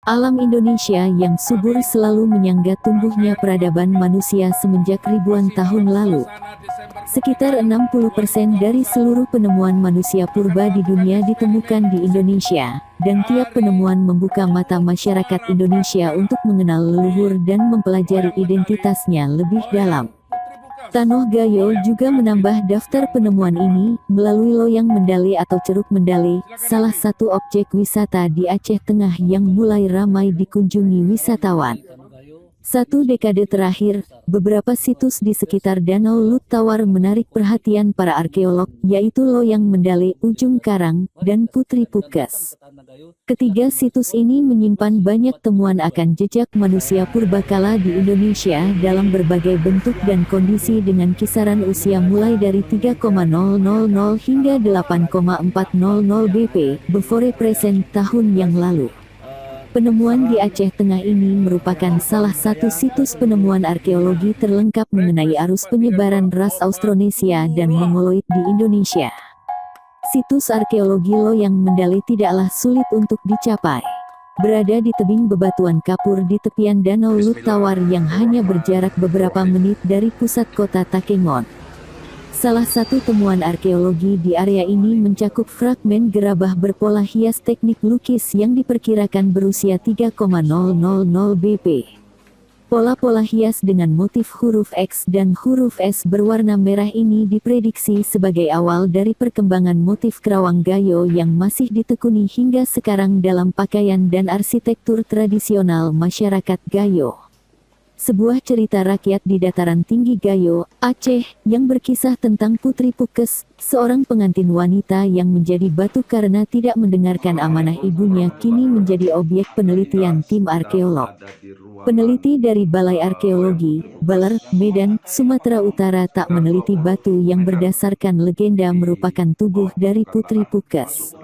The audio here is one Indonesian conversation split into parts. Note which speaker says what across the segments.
Speaker 1: Alam Indonesia yang subur selalu menyangga tumbuhnya peradaban manusia semenjak ribuan tahun lalu. Sekitar 60% dari seluruh penemuan manusia purba di dunia ditemukan di Indonesia, dan tiap penemuan membuka mata masyarakat Indonesia untuk mengenal leluhur dan mempelajari identitasnya lebih dalam. Tanoh Gayo juga menambah daftar penemuan ini, melalui loyang Mendale atau Ceruk Mendale, salah satu objek wisata di Aceh Tengah yang mulai ramai dikunjungi wisatawan. Satu dekade terakhir, beberapa situs di sekitar Danau Lut Tawar menarik perhatian para arkeolog, yaitu Loyang Mendale, Ujung Karang, dan Putri Pukes. Ketiga situs ini menyimpan banyak temuan akan jejak manusia purbakala di Indonesia dalam berbagai bentuk dan kondisi dengan kisaran usia mulai dari 3,000 hingga 8,400 BP, before present tahun yang lalu. Penemuan di Aceh Tengah ini merupakan salah satu situs penemuan arkeologi terlengkap mengenai arus penyebaran ras Austronesia dan Mongoloid di Indonesia. Situs arkeologi Loyang Mendale tidaklah sulit untuk dicapai. Berada di tebing bebatuan kapur di tepian Danau Lut Tawar yang hanya berjarak beberapa menit dari pusat kota Takengon. Salah satu temuan arkeologi di area ini mencakup fragmen gerabah berpola hias teknik lukis yang diperkirakan berusia 3,000 BP. Pola-pola hias dengan motif huruf X dan huruf S berwarna merah ini diprediksi sebagai awal dari perkembangan motif kerawang Gayo yang masih ditekuni hingga sekarang dalam pakaian dan arsitektur tradisional masyarakat Gayo. Sebuah cerita rakyat di dataran tinggi Gayo, Aceh, yang berkisah tentang Putri Pukes, seorang pengantin wanita yang menjadi batu karena tidak mendengarkan amanah ibunya, kini menjadi objek penelitian tim arkeolog. Peneliti dari Balai Arkeologi, Baler, Medan, Sumatera Utara tak meneliti batu yang berdasarkan legenda merupakan tubuh dari Putri Pukes.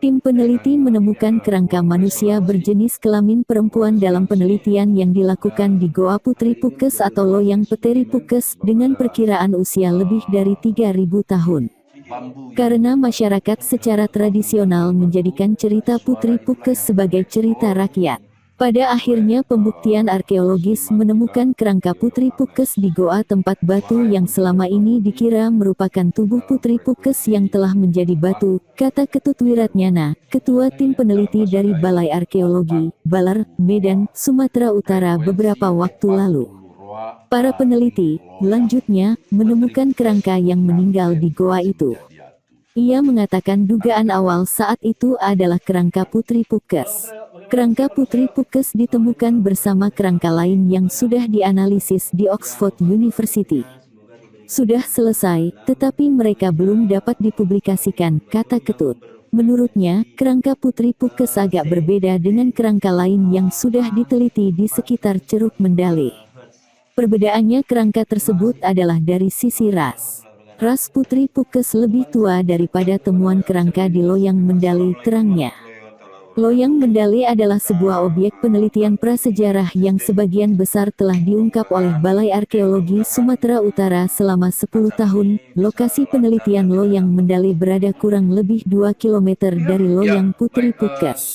Speaker 1: Tim peneliti menemukan kerangka manusia berjenis kelamin perempuan dalam penelitian yang dilakukan di Goa Putri Pukes atau Loyang Peteri Pukes dengan perkiraan usia lebih dari 3.000 tahun. Karena masyarakat secara tradisional menjadikan cerita Putri Pukes sebagai cerita rakyat. Pada akhirnya pembuktian arkeologis menemukan kerangka Putri Pukes di Goa tempat batu yang selama ini dikira merupakan tubuh Putri Pukes yang telah menjadi batu, kata Ketut Wiratnyana, ketua tim peneliti dari Balai Arkeologi, Baler, Medan, Sumatera Utara beberapa waktu lalu. Para peneliti, selanjutnya, menemukan kerangka yang meninggal di goa itu. Ia mengatakan dugaan awal saat itu adalah kerangka Putri Pukes. Kerangka Putri Pukes ditemukan bersama kerangka lain yang sudah dianalisis di Oxford University. Sudah selesai, tetapi mereka belum dapat dipublikasikan, kata Ketut. Menurutnya, kerangka Putri Pukes agak berbeda dengan kerangka lain yang sudah diteliti di sekitar Ceruk Mendale. Perbedaannya kerangka tersebut adalah dari sisi ras. Ras Putri Pukes lebih tua daripada temuan kerangka di Loyang Mendale, terangnya. Loyang Mendale adalah sebuah objek penelitian prasejarah yang sebagian besar telah diungkap oleh Balai Arkeologi Sumatera Utara selama 10 tahun. Lokasi penelitian Loyang Mendale berada kurang lebih 2 km dari Loyang Putri Pukes.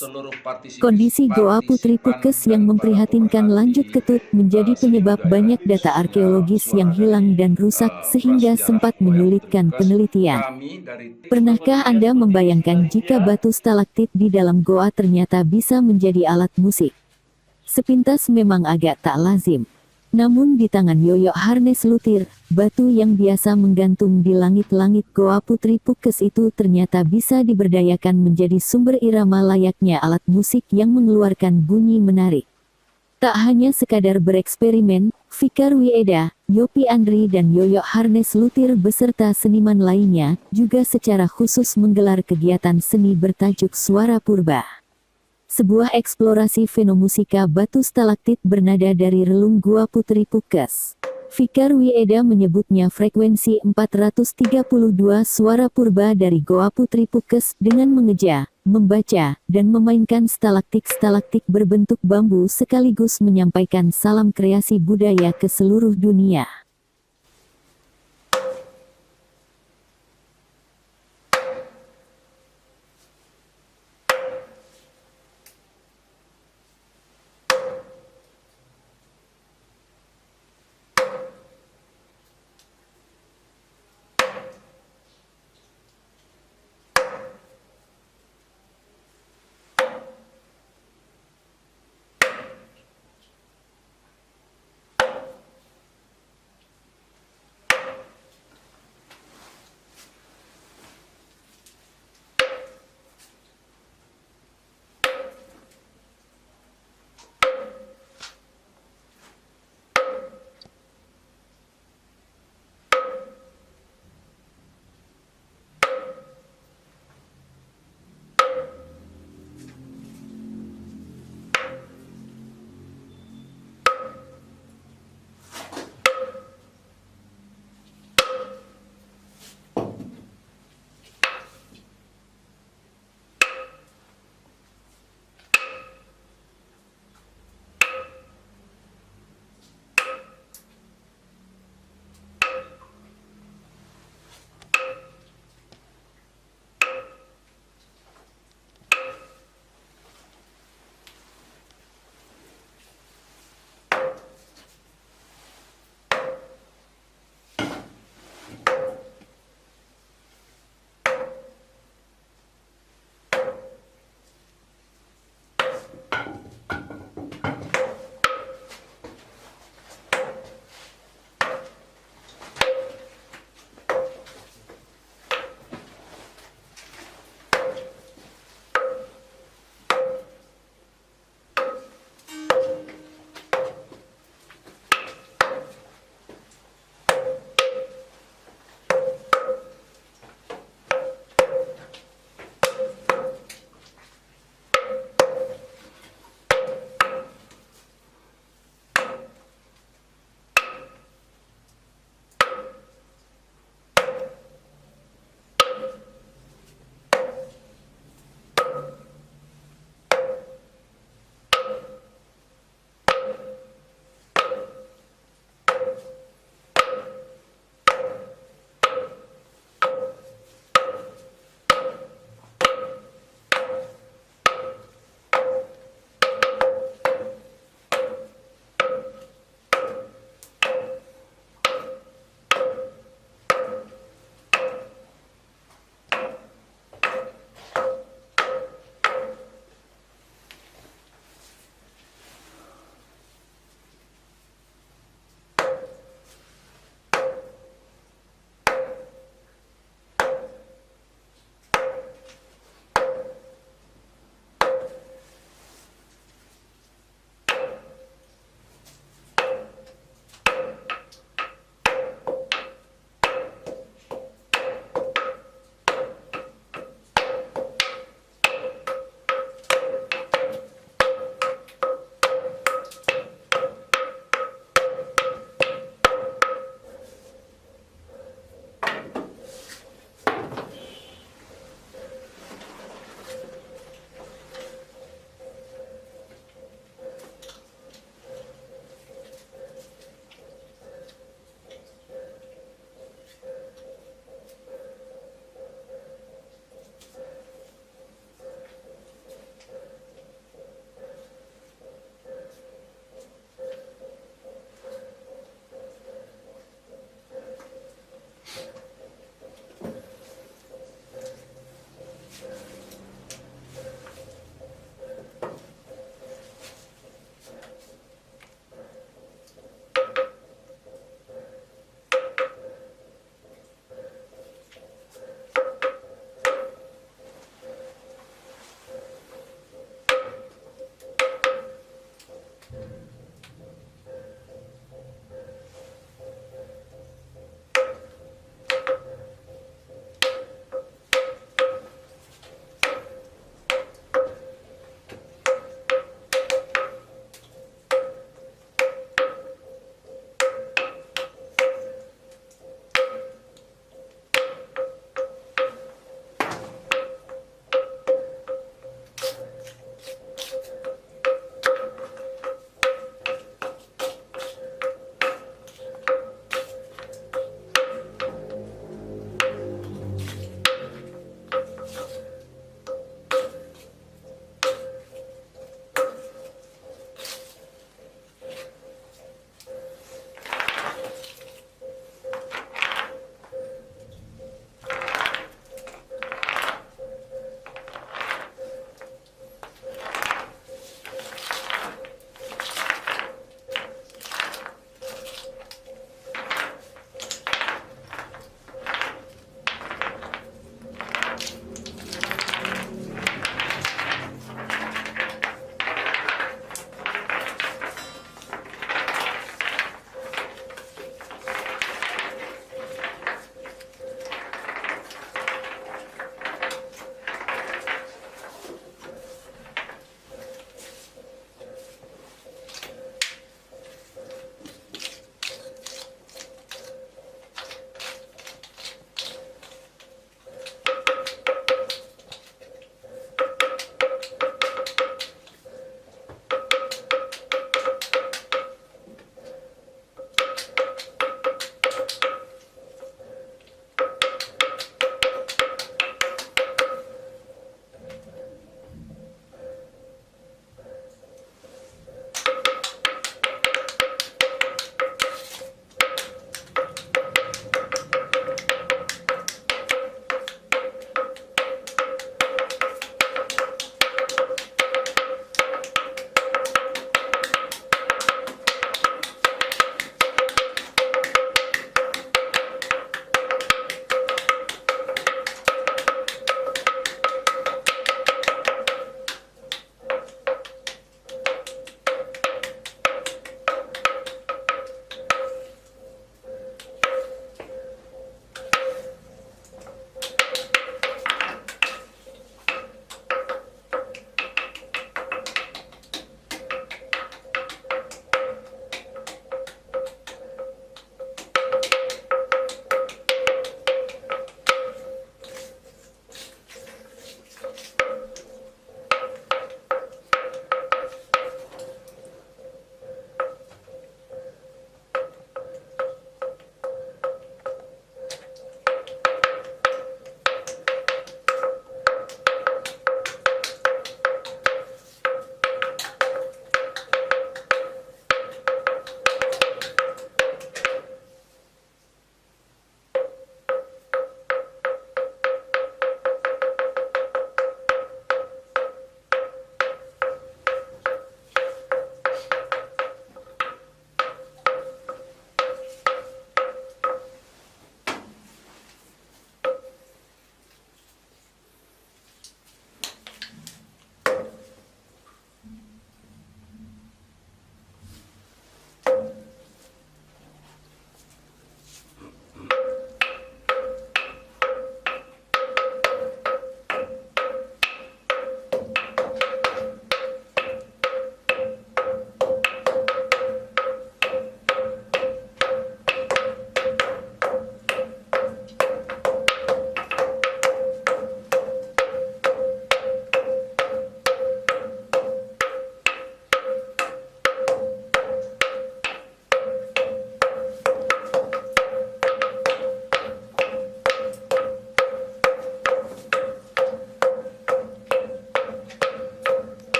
Speaker 1: Kondisi Goa Putri Pukes yang memprihatinkan, lanjut Ketut, menjadi penyebab banyak data arkeologis yang hilang dan rusak sehingga sempat menyulitkan penelitian. Pernahkah Anda membayangkan jika batu stalaktit di dalam goa ternyata bisa menjadi alat musik? Sepintas memang agak tak lazim. Namun di tangan Yoyo Harnes Lutir, batu yang biasa menggantung di langit-langit goa Putri Pukes itu ternyata bisa diberdayakan menjadi sumber irama layaknya alat musik yang mengeluarkan bunyi menarik. Tak hanya sekadar bereksperimen, Fikar Wieda, Yopi Andri dan Yoyo Harnes Lutir beserta seniman lainnya, juga secara khusus menggelar kegiatan seni bertajuk Suara Purba. Sebuah eksplorasi fenomusika batu stalaktit bernada dari relung Gua Putri Pukes. Fikar Wieda menyebutnya frekuensi 432 suara purba dari Goa Putri Pukes dengan mengeja, membaca, dan memainkan stalaktik-stalaktik berbentuk bambu sekaligus menyampaikan salam kreasi budaya ke seluruh dunia.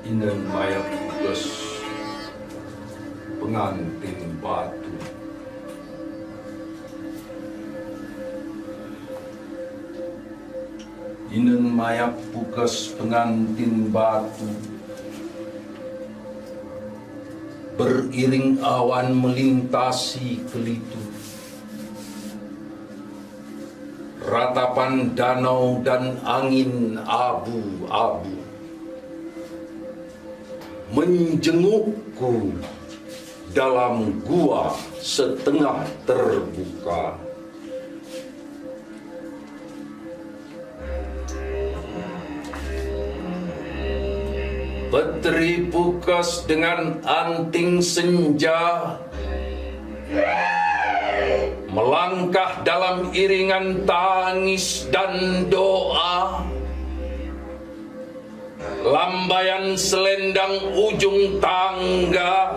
Speaker 2: Inen mayat tugas pengantin batu. Inen mayat tugas pengantin batu. Beriring awan melintasi kelitu. Ratapan danau dan angin abu-abu menjengukku dalam gua setengah terbuka. Petri Pukas dengan anting senja melangkah dalam iringan tangis dan doa. Lambaian selendang ujung tangga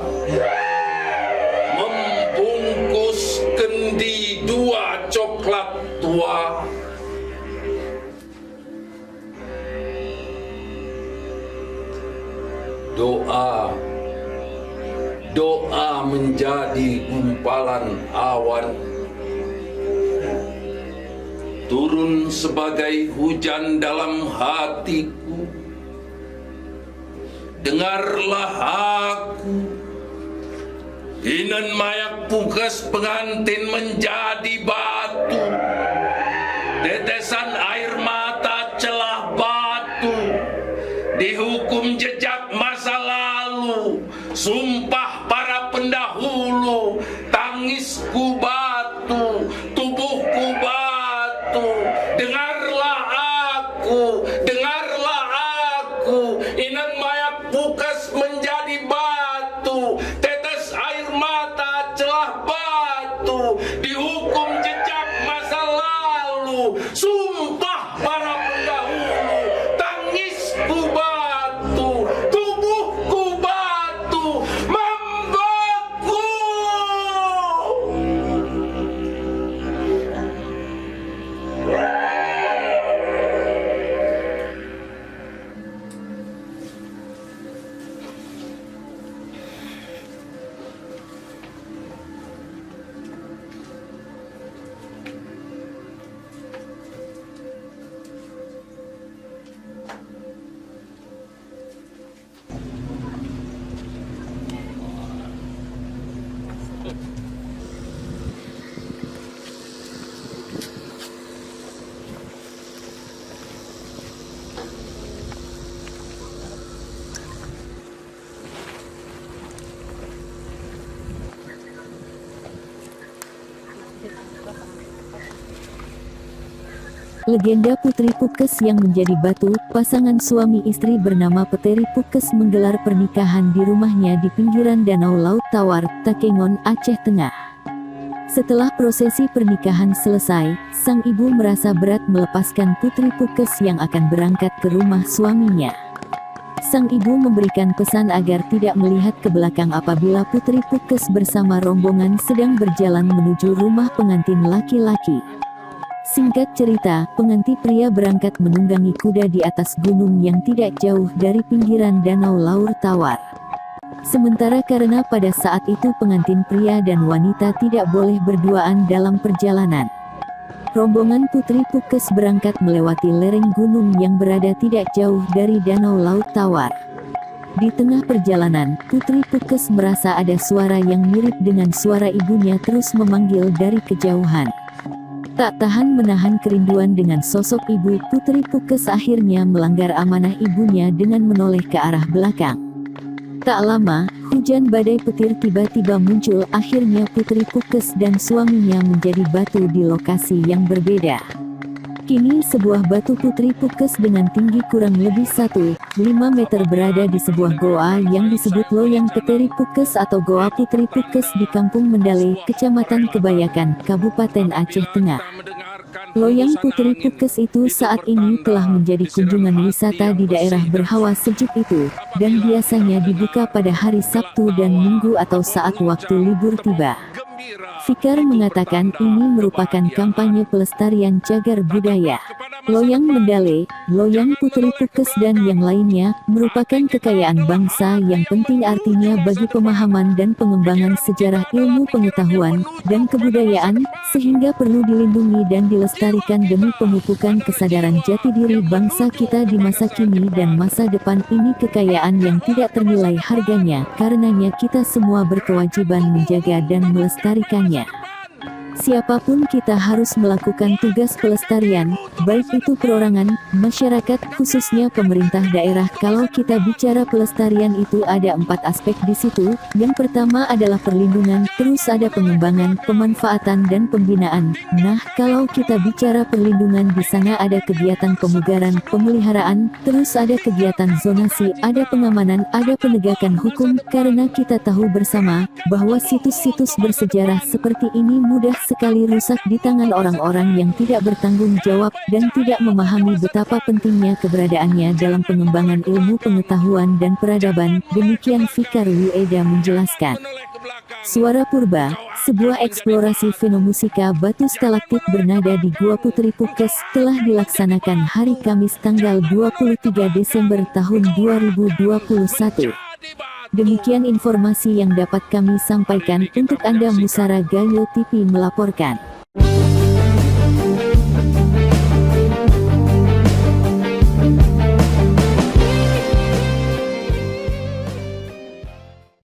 Speaker 2: membungkus kendi dua coklat tua. Doa menjadi gumpalan awan, turun sebagai hujan dalam hatiku. Dengarlah aku, Inen mayat Pukas pengantin menjadi batu. Tetesan air mata celah batu, dihukum jejak masa lalu, sumpah para pendahulu, tangisku batu, tubuhku batu. Dengarlah aku, Inen mayat Pukas menjadi batu, tetes air mata celah batu, dihukum jejak masa lalu, sumpah para pendahulu, tangisku batu, tubuhku batu, membeku.
Speaker 1: Legenda Putri Pukes yang menjadi batu. Pasangan suami istri bernama Peteri Pukes menggelar pernikahan di rumahnya di pinggiran Danau Laut Tawar, Takengon, Aceh Tengah. Setelah prosesi pernikahan selesai, sang ibu merasa berat melepaskan Putri Pukes yang akan berangkat ke rumah suaminya. Sang ibu memberikan pesan agar tidak melihat ke belakang apabila Putri Pukes bersama rombongan sedang berjalan menuju rumah pengantin laki-laki. Singkat cerita, pengantin pria berangkat menunggangi kuda di atas gunung yang tidak jauh dari pinggiran Danau Laut Tawar. Sementara karena pada saat itu pengantin pria dan wanita tidak boleh berduaan dalam perjalanan, rombongan Putri Pukes berangkat melewati lereng gunung yang berada tidak jauh dari Danau Laut Tawar. Di tengah perjalanan, Putri Pukes merasa ada suara yang mirip dengan suara ibunya terus memanggil dari kejauhan. Tak tahan menahan kerinduan dengan sosok ibu, Putri Pukes akhirnya melanggar amanah ibunya dengan menoleh ke arah belakang. Tak lama, hujan badai petir tiba-tiba muncul. Akhirnya Putri Pukes dan suaminya menjadi batu di lokasi yang berbeda. Kini sebuah batu Putri Pukes dengan tinggi kurang lebih 1,5 meter berada di sebuah goa yang disebut Loyang Peteri Pukes atau Goa Putri Pukes di Kampung Mendale, Kecamatan Kebayakan, Kabupaten Aceh Tengah. Loyang Putri Pukes itu saat ini telah menjadi kunjungan wisata di daerah berhawa sejuk itu, dan biasanya dibuka pada hari Sabtu dan Minggu atau saat waktu libur tiba. Fikar mengatakan ini merupakan kampanye pelestarian cagar budaya. Loyang Mendale, Loyang Putri Pukes dan yang lainnya, merupakan kekayaan bangsa yang penting artinya bagi pemahaman dan pengembangan sejarah ilmu pengetahuan dan kebudayaan, sehingga perlu dilindungi dan dilestarikan demi pemupukan kesadaran jati diri bangsa kita di masa kini dan masa depan. Ini kekayaan yang tidak ternilai harganya, karenanya kita semua berkewajiban menjaga dan melestarikannya. Siapapun kita harus melakukan tugas pelestarian, baik itu perorangan, masyarakat, khususnya pemerintah daerah. Kalau kita bicara pelestarian itu ada 4 aspek di situ. Yang pertama adalah perlindungan, terus ada pengembangan, pemanfaatan dan pembinaan. Nah, kalau kita bicara perlindungan di sana ada kegiatan pemugaran, pemeliharaan, terus ada kegiatan zonasi, ada pengamanan, ada penegakan hukum, karena kita tahu bersama bahwa situs-situs bersejarah seperti ini mudah sekali rusak di tangan orang-orang yang tidak bertanggung jawab dan tidak memahami betapa pentingnya keberadaannya dalam pengembangan ilmu pengetahuan dan peradaban. Demikian Fikar Wieda menjelaskan. Suara Purba, sebuah eksplorasi fenomusika batu stalaktit bernada di Gua Putri Pukes, telah dilaksanakan hari Kamis tanggal 23 Desember tahun 2021. Demikian informasi yang dapat kami sampaikan untuk Anda. Musara Gayo TV melaporkan.